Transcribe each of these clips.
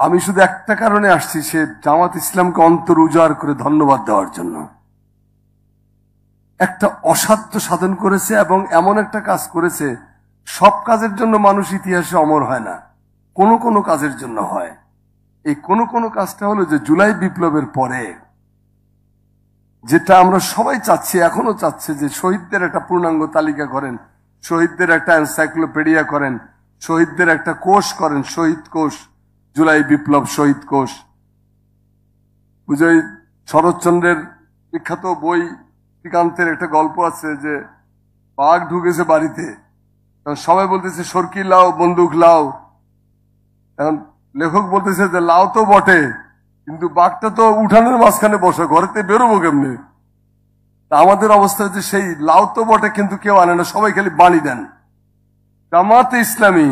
আমি শুধু একটা কারণে আসছি, সে জামাত ইসলামকে অন্তর উজাড় করে ধন্যবাদ দেওয়ার জন্য। একটা অসাধ্য সাধন করেছে এবং এমন একটা কাজ করেছে, সব কাজের জন্য মানুষ ইতিহাসে অমর হয় না, কোনো কোনো কাজের জন্য হয়। এই কোনো কোনো কাজটা হলো যে জুলাই বিপ্লবের পরে যেটা আমরা সবাই চাচ্ছি, এখনো চাচ্ছে, যে শহীদদের একটা পূর্ণাঙ্গ তালিকা করেন, শহীদদের একটা এনসাইক্লোপিডিয়া করেন, শহীদদের একটা কোষ করেন, শহীদ কোষ, জুলাই বিপ্লব শহীদ কোষ। বুঝই শরৎচন্দ্রের বিখ্যাত বই শ্রীকান্তের একটা গল্প আছে যে বাঘ ঢুকেছে বাড়িতে, সবাই বলতেছে সরকি লাও, বন্দুক লাও। এখন লেখক বলতেছে যে লাও তো বটে, কিন্তু বাঘটা তো উঠানের মাঝখানে বসে, ঘরেতে বেরোবো কেমনি? আমাদের অবস্থা হচ্ছে সেই লাও তো বটে কিন্তু কেউ আনে না, সবাই খালি বাণী দেন। জামাতে ইসলামী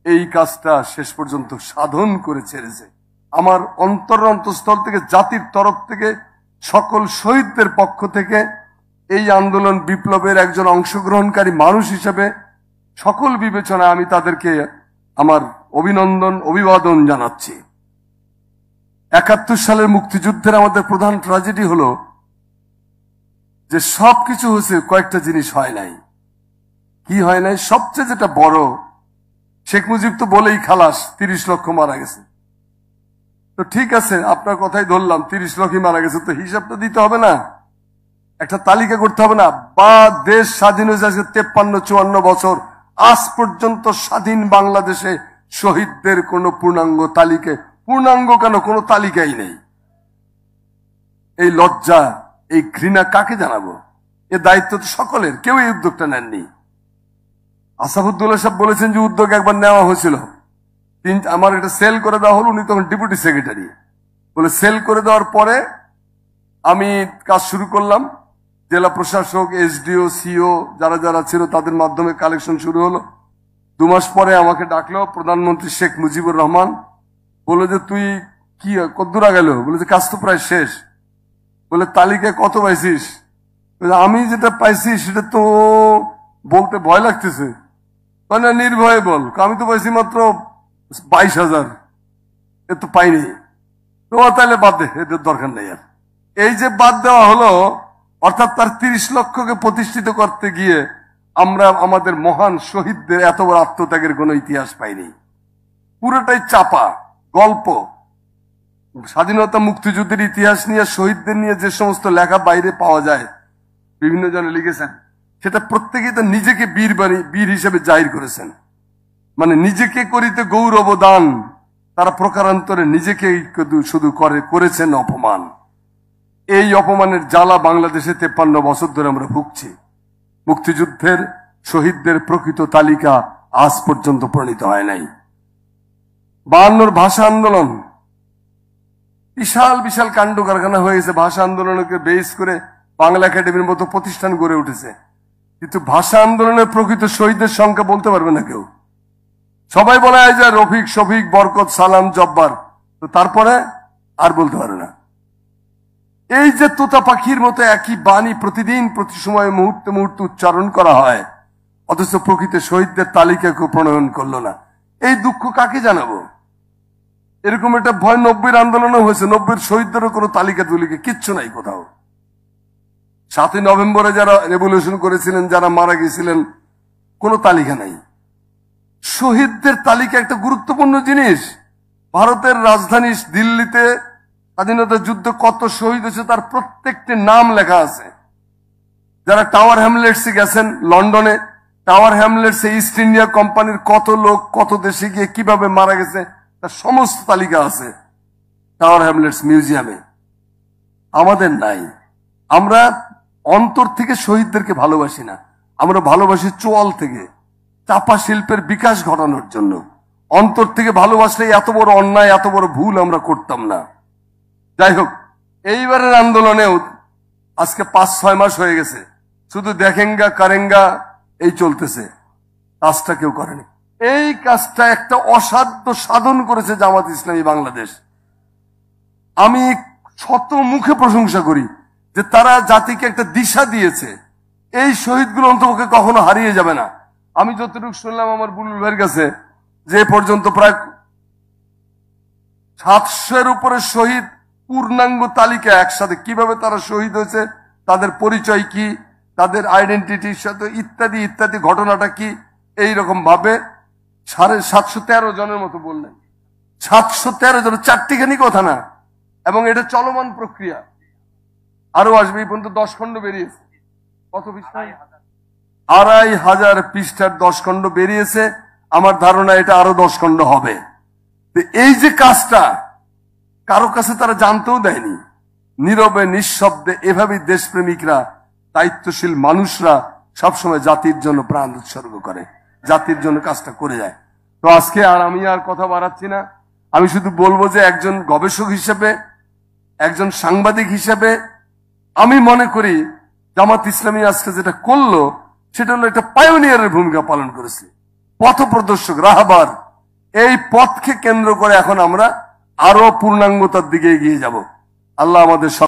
এই কাজটা শেষ পর্যন্ত সাধন করে ছেড়েছে। আমার অন্তরস্থল থেকে, জাতির তরফ থেকে, সকল শহীদদের পক্ষ থেকে এই আন্দোলন বিপ্লবের একজন অংশগ্রহণকারী মানুষ হিসেবে সকল বিবেচনায় আমি তাদেরকে আমার অভিনন্দন, অভিবাদন জানাচ্ছি। 71 সালের মুক্তিযুদ্ধের আমাদের প্রধান ট্র্যাজেডি হলো যে সবকিছু হয়েছে, কয়েকটা জিনিস হয় নাই। কি হয় নাই? সবচেয়ে যেটা বড়, শেখ মুজিব তো বলেই খালাস 30 লক্ষ মারা গেছে। তো ঠিক আছে, আপনার কথাই ধরলাম 30 লক্ষই মারা গেছে, তো হিসাবটা দিতে হবে না? একটা তালিকা করতে হবে না? বা দেশ স্বাধীন হয়েছে আজকে 53-54 বছর, আজ পর্যন্ত স্বাধীন বাংলাদেশে শহীদদের কোন পূর্ণাঙ্গ তালিকা, পূর্ণাঙ্গ কেন, কোন তালিকাই নেই। এই লজ্জা, এই ঘৃণা কাকে জানাবো? এ দায়িত্ব তো সকলের, কেউ এই উদ্যোগটা নেননি। আসাদুল্লাহ সাহেব বলেছেন যে উদ্যোগ একবার নেওয়া হয়েছিল, আমার এটা সেল করে দেওয়া হলো, উনি তখন ডেপুটি সেক্রেটারি, বলে সেল করে দেওয়ার পরে আমি কাজ শুরু করলাম। জেলা প্রশাসক, এসডিও, সিও যারা যারা ছিল তাদের মাধ্যমে কালেকশন শুরু হলো। 2 মাস পরে আমাকে ডাকলো প্রধানমন্ত্রী শেখ মুজিবুর রহমান, বলে যে তুই কি কদ্দূর গেল? বলে যে কাজ তো প্রায় শেষ। বলে তালিকায় কত পাইছিস? আমি যেটা পাইছি সেটা তো বলতে ভয় লাগতেছে। মানে নির্ভয়ে বল, আমি তো পাইছি মাত্র 22,000, এ তো পাইনি। তোমার তাহলে বাদ দে, এদের দরকার নেই আর। এই যে বাদ দেওয়া হলো, অর্থাৎ তার 30 লক্ষকে প্রতিষ্ঠিত করতে গিয়ে আমরা আমাদের মহান শহীদদের এত বড় আত্মত্যাগের কোন ইতিহাস পাইনি। পুরোটাই চাপা গল্প। স্বাধীনতা মুক্তিযুদ্ধের ইতিহাস নিয়ে, শহীদদের নিয়ে যে সমস্ত লেখা বাইরে পাওয়া যায়, বিভিন্ন জনে লিখেছেন, সেটা প্রত্যেকেই তো নিজেকে বীর হিসেবে জাহির করেছেন। মানে নিজেকে করিতে গৌরব দান, তারা প্রকারান্তরে নিজেকেই শুধু করেছেন অপমান। এই অপমানের জ্বালা বাংলাদেশে 53 বছর ধরে আমরা ভুগছি। মুক্তিযুদ্ধের শহীদদের প্রকৃত তালিকা আজ পর্যন্ত প্রণীত হয় নাই। 52 ভাষা আন্দোলন, বিশাল বিশাল কাণ্ড কারখানা হয়েছে। ভাষা আন্দোলনকে বেস করে বাংলা একাডেমির মতো প্রতিষ্ঠান গড়ে উঠেছে, কিন্তু ভাষা আন্দোলনের প্রকৃত শহীদের সংখ্যা বলতে পারবে না কেউ। সবাই বলা হয় যে রফিক, শফিক, বরকত, সালাম, জব্বার, তো তারপরে আর বলতে পারে না। এই যে তোতা পাখির মতো একই বাণী প্রতিদিন, প্রতি সময়, মুহূর্তে মুহূর্তে উচ্চারণ করা হয়, অথচ প্রকৃত শহীদদের তালিকা কেউ প্রণয়ন করলো না। এই দুঃখ কাকে জানাবো? এরকম একটা ভয় 90-এর আন্দোলনও হয়েছে, 90-এর শহীদদেরও কোনো তালিকা তুলিকা কিচ্ছু নাই কোথাও। 7ই নভেম্বরে যারা রেভলিউশন করেছিলেন, যারা মারা গেছিলেন, কোনো তালিকা নাই। শহীদদের তালিকা একটা গুরুত্বপূর্ণ জিনিস। ভারতের রাজধানী দিল্লিতে স্বাধীনতা যুদ্ধে কত শহীদ হয়েছে তার প্রত্যেকটি নাম লেখা আছে। যারা টাওয়ার হ্যামলেটসে গেছেন, লন্ডনে টাওয়ার হ্যামলেটসে ইস্ট ইন্ডিয়া কোম্পানির কত লোক কত দেশে গিয়ে কিভাবে মারা গেছে তার সমস্ত তালিকা আছে টাওয়ার হ্যামলেটস মিউজিয়ামে। আমাদের নাই। আমরা অন্তর থেকে শহীদদেরকে ভালোবাসি না, আমরা ভালোবাসি চোয়াল থেকে, চাপা শিল্পের বিকাশ ঘটানোর জন্য। অন্তর থেকে ভালোবাসলে এত বড় অন্যায়, এত বড় ভুল আমরা করতাম না। যাই হোক, এইবারের আন্দোলনেও আজকে 5-6 মাস হয়ে গেছে, শুধু দেখেঙ্গা কারেঙ্গা এই চলতেছে, কাজটা কেউ করেনি। এই কাজটা একটা অসাধ্য সাধন করেছে জামাত ইসলামী বাংলাদেশ। আমি শত মুখে প্রশংসা করি যে তারা জাতিকে একটা দিশা দিয়েছে। এই শহীদগুলো অন্তপক্ষে কখনো হারিয়ে যাবে না। আমি যতটুকু শুনলাম আমার বুলুল ভাইয়ের কাছে, যে পর্যন্ত প্রায় 700-এর উপরে শহীদ পূর্ণাঙ্গ তালিকা একসাথে, কিভাবে তারা শহীদ হয়েছে, তাদের পরিচয় কি, তাদের আইডেন্টিটির সাথে ইত্যাদি ইত্যাদি, ঘটনাটা কি, এইরকম ভাবে 713 জনের মতো বললেন। 713 জন, চারটিখানি কথা না, এবং এটা চলমান প্রক্রিয়া, আরো আসবে। এই পর্যন্ত 10 খণ্ড বেরিয়েছে। কত পৃষ্ঠা? 2500 পৃষ্ঠার 10 খণ্ড বেরিয়েছে। আমার ধারণা এটা আরো 10 খণ্ড হবে। এই যে কাজটা কারো কাছে তারা জানতেও দেয়নি, নীরবে নিঃশব্দে এভাবেই দেশপ্রেমিকরা, দায়িত্বশীল মানুষরা সবসময় জাতির জন্য প্রাণ উৎসর্গ করে, জাতির জন্য কাজটা করে যায়। তো আজকে আমি আর কথা বাড়াচ্ছি না, আমি শুধু বলবো যে একজন গবেষক হিসেবে, একজন সাংবাদিক হিসেবে আমি মনে করি জামাত ইসলামী আজকে যেটা করলো সেটা হলো একটা পায়োনিয়ারের ভূমিকা পালন করেছে, পথপ্রদর্শক, রাহবার। এই পথকে কেন্দ্র করে এখন আমরা আরো পূর্ণাঙ্গতার দিকে এগিয়ে যাব। আল্লাহ আমাদের